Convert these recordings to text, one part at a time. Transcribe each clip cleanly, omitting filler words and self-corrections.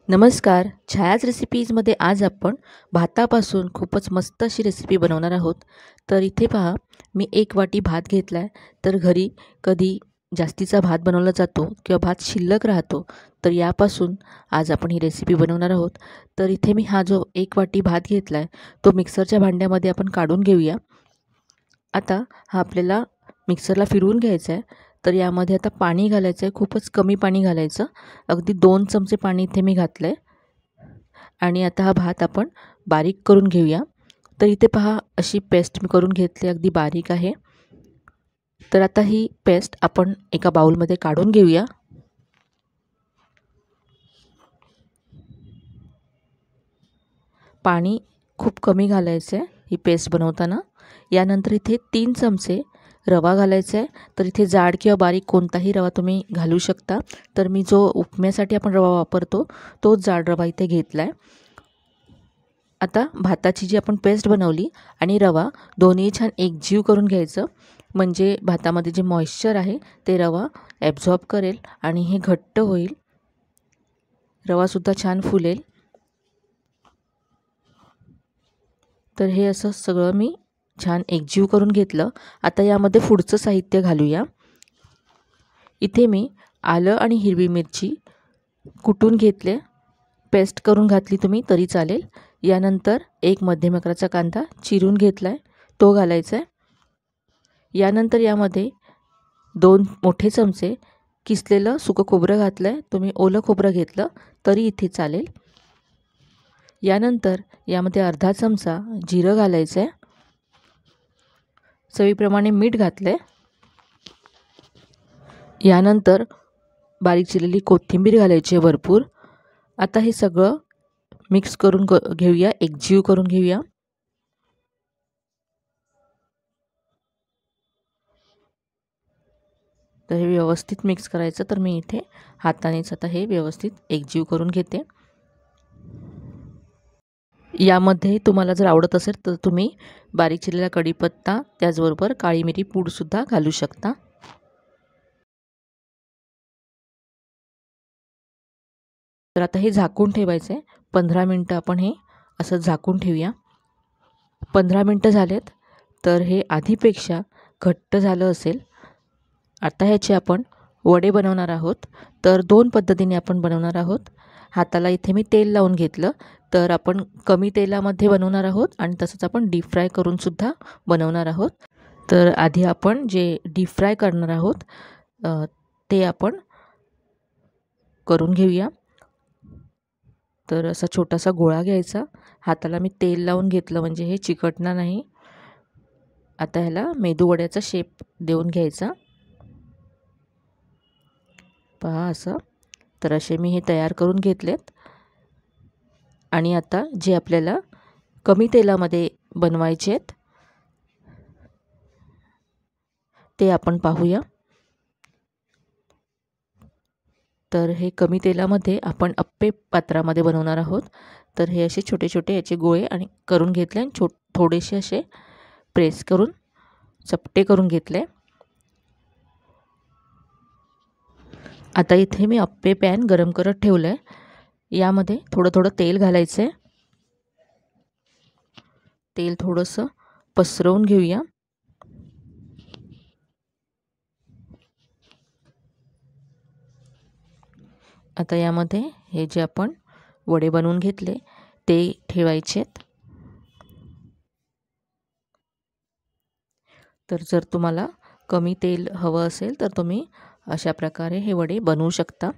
नमस्कार. छायाच रेसिपीजमध्ये आज आपण भातापासून खूपच मस्त अशी रेसिपी बनवणार आहोत. तर इथे पहा, मी 1 वाटी भात घेतला आहे. तर घरी कधी जास्तीचा भात बनवला जातो किंवा भात शिल्लक राहतो, तर यापासून आज आपण ही रेसिपी बनवणार आहोत. तर इथे मी हा जो 1 वाटी भात घेतला आहे, तो मिक्सरच्या भांड्यामध्ये आपण काढून घेऊया. आता हा आपल्याला मिक्सरला फिरवून घ्यायचा आहे. तर यामध्ये आता पाणी घालायचं आहे, खूपच कमी पाणी घालायचं. अगदी 2 चमचे पाणी इथे मी घातलं आहे. आणि आता हा भात आपण बारीक करून घेऊया. तर इथे पहा, अशी पेस्ट मी करून घेतली, अगदी बारीक आहे. तर आता ही पेस्ट आपण एका बाउलमध्ये काढून घेऊया. पाणी खूप कमी घालायचं आहे ही पेस्ट बनवताना. यानंतर इथे 3 चमचे रवा घालायचा आहे. तर इथे जाड किंवा बारीक कोणताही रवा तुम्ही घालू शकता. तर मी जो उपम्यासाठी आपण रवा वापरतो तोच जाड रवा इथे घेतला आहे. आता भाताची जी आपण पेस्ट बनवली आणि रवा दोन्ही छान एकजीव करून घ्यायचं, म्हणजे भातामध्ये जे मॉइश्चर आहे ते रवा ॲब्झॉर्ब करेल आणि हे घट्ट होईल. रवासुद्धा छान फुलेल. तर हे असं सगळं मी छान एकजीव करून घेतलं. आता यामध्ये पुढचं साहित्य घालूया. इथे मी आलं आणि हिरवी मिरची कुटून घेतले, पेस्ट करून घातली तुम्ही तरी चालेल. यानंतर एक मध्यम आकाराचा कांदा चिरून घेतला आहे, तो घालायचा आहे. यानंतर यामध्ये 2 मोठे चमचे किसलेलं सुकं खोबरं घातलं आहे. तुम्ही ओलं खोबरं घेतलं तरी इथे चालेल. यानंतर यामध्ये अर्धा चमचा जिरं घालायचं आहे. चवीप्रमाणे मीठ घातलं आहे. यानंतर बारीक चिरलेली कोथिंबीर घालायची आहे भरपूर. आता हे सगळं मिक्स करून घेऊया, एकजीव करून घेऊया. तर हे व्यवस्थित मिक्स करायचं. तर मी इथे हातानेच आता हे व्यवस्थित एकजीव करून घेते. यामध्ये तुम्हाला जर आवडत असेल तर तुम्ही बारीक चिरलेला कढीपत्ता, त्याचबरोबर काळी मिरी पूडसुद्धा घालू शकता. तर आता हे झाकून ठेवायचं आहे. 15 मिनटं आपण हे असं झाकून ठेवूया. 15 मिनटं झालेत. तर हे आधीपेक्षा घट्ट झालं असेल. आता ह्याचे आपण वडे बनवणार आहोत. तर 2 पद्धतीने आपण बनवणार आहोत. हाताला इथे मी तेल लावून घेतलं. तर आपण कमी तेलामध्ये बनवणार आहोत आणि तसंच आपण डीप फ्राय करूनसुद्धा बनवणार आहोत. तर आधी आपण जे डीप फ्राय करणार आहोत ते आपण करून घेऊया. तर असा छोटासा गोळा घ्यायचा. हाताला मी तेल लावून घेतलं म्हणजे हे चिकटणार नाही. आता ह्याला मेदूवड्याचा शेप देऊन घ्यायचा. पहा असं. तर असे मी हे तयार करून घेतलेत. आणि आता जे आपल्याला कमी तेलामध्ये बनवायचे आहेत ते आपण पाहूया. तर हे कमी तेलामध्ये आपण अप्पे पात्रामध्ये बनवणार आहोत. तर हे असे छोटे छोटे याचे गोळे आणि करून घेतले आणि थोडेसे असे प्रेस करून चपटे करून घेतले. आता इथे मी अप्पे पॅन गरम करत ठेवलं आहे. यामध्ये थोडं थोडं तेल घालायचं आहे. तेल थोडंसं पसरवून घेऊया. आता यामध्ये हे जे आपण वडे बनवून घेतले ते ठेवायचे आहेत. तर जर तुम्हाला कमी तेल हवं असेल तर तुम्ही अशा प्रकारे हे वडे बनवू शकता.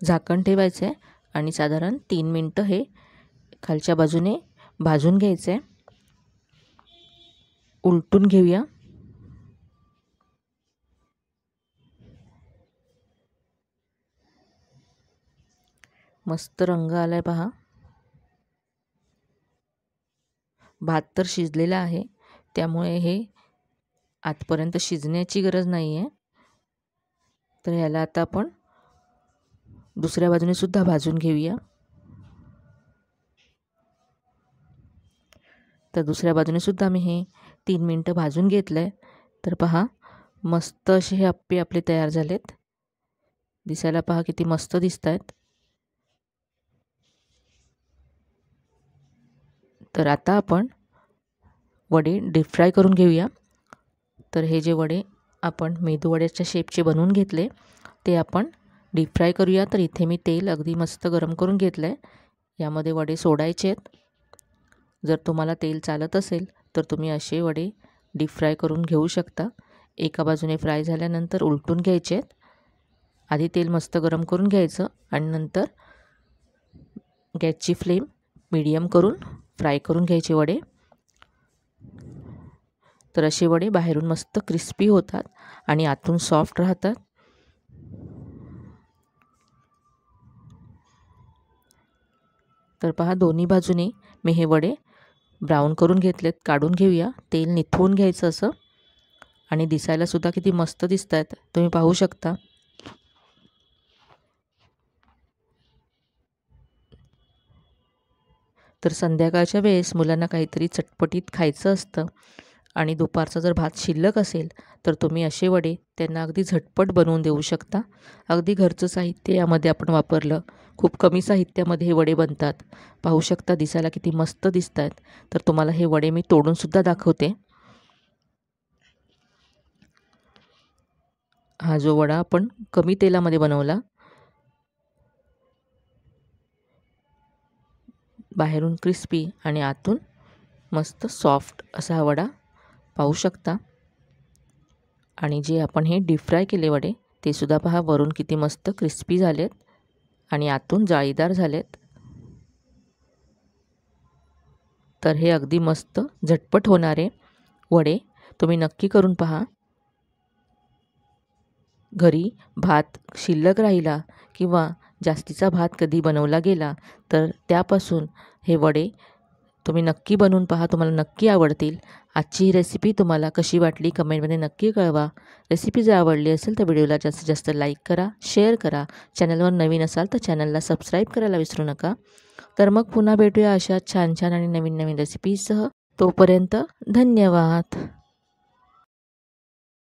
झाकण ठेवायचं आहे आणि साधारण 3 मिनटं हे खालच्या बाजूने भाजून घ्यायचं आहे. उलटून घेऊया. मस्त रंग आलाय पहा. भात तर शिजलेला आहे, त्यामुळे हे आतपर्यंत शिजण्याची गरज नाही आहे. तर ह्याला आता आपण दुसऱ्या बाजूने सुद्धा भाजून घेऊया. तर दुसऱ्या बाजूने सुद्धा मी हे 3 मिनटं भाजून घेतलं आहे. तर पहा, मस्त असे हे अप्पे आपले तयार झालेत. दिसायला पहा किती मस्त दिसत आहेत. तर आता आपण वडे डीप फ्राय करून घेऊया. तर हे जे वडे आपण मेदूवड्याच्या शेपचे बनवून घेतले ते आपण डीप फ्राय करूया. तर इथे मी तेल अगदी मस्त गरम करून घेतलं आहे. यामध्ये वडे सोडायचे आहेत. जर तुम्हाला तेल चालत असेल तर तुम्ही असे वडे डीप फ्राय करून घेऊ शकता. एका बाजूने फ्राय झाल्यानंतर उलटून घ्यायचे आहेत. आधी तेल मस्त गरम करून घ्यायचं आणि नंतर गॅसची फ्लेम मीडियम करून फ्राय करून घ्यायचे वडे. तर असे वडे बाहेरून मस्त क्रिस्पी होतात आणि आतून सॉफ्ट राहतात. तर पहा, दोन्ही बाजूने मी हे वडे ब्राऊन करून घेतलेत. काढून घेऊया. तेल निथळून घ्यायचं असं. आणि दिसायला सुद्धा किती मस्त दिसत आहेत, तुम्ही पाहू शकता. तर संध्याकाळच्या वेळेस मुलांना काहीतरी चटपटीत खायचं असतं आणि दुपारचा जर भात शिल्लक असेल तर तुम्ही असे वडे त्यांना अगदी झटपट बनवून देऊ शकता. अगदी घरचं साहित्य यामध्ये आपण वापरलं. खूप कमी साहित्यामध्ये हे वडे बनतात. पाहू शकता दिसायला किती मस्त दिसत आहेत. तर तुम्हाला हे वडे मी तोडूनसुद्धा दाखवते. हा जो वडा आपण कमी तेलामध्ये बनवला, बाहेरून क्रिस्पी आणि आतून मस्त सॉफ्ट असा हा वडा पाहू शकता. आणि जे आपण हे डीप फ्राय केले वडे ते सुद्धा पहा, वरून किती मस्त क्रिस्पी झालेत आणि आतून जाळीदार झालेत. तर हे अगदी मस्त झटपट होणारे वडे तुम्ही नक्की करून पहा. घरी भात शिल्लक राहिला किंवा जास्तीचा भात कधी बनवला गेला तर त्यापासून हे वडे तुम्ही नक्की बनवून पहा. तुम्हाला नक्की आवडतील. आजची ही रेसिपी तुम्हाला कशी वाटली कमेंटमध्ये नक्की कळवा. रेसिपी जर आवडली असेल तर व्हिडिओला जास्तीत जास्त लाईक करा, शेअर करा. चॅनलवर नवीन असाल तर चॅनलला सबस्क्राईब करायला विसरू नका. तर मग पुन्हा भेटूया अशा छान छान आणि नवीन नवीन रेसिपीसह. तोपर्यंत धन्यवाद.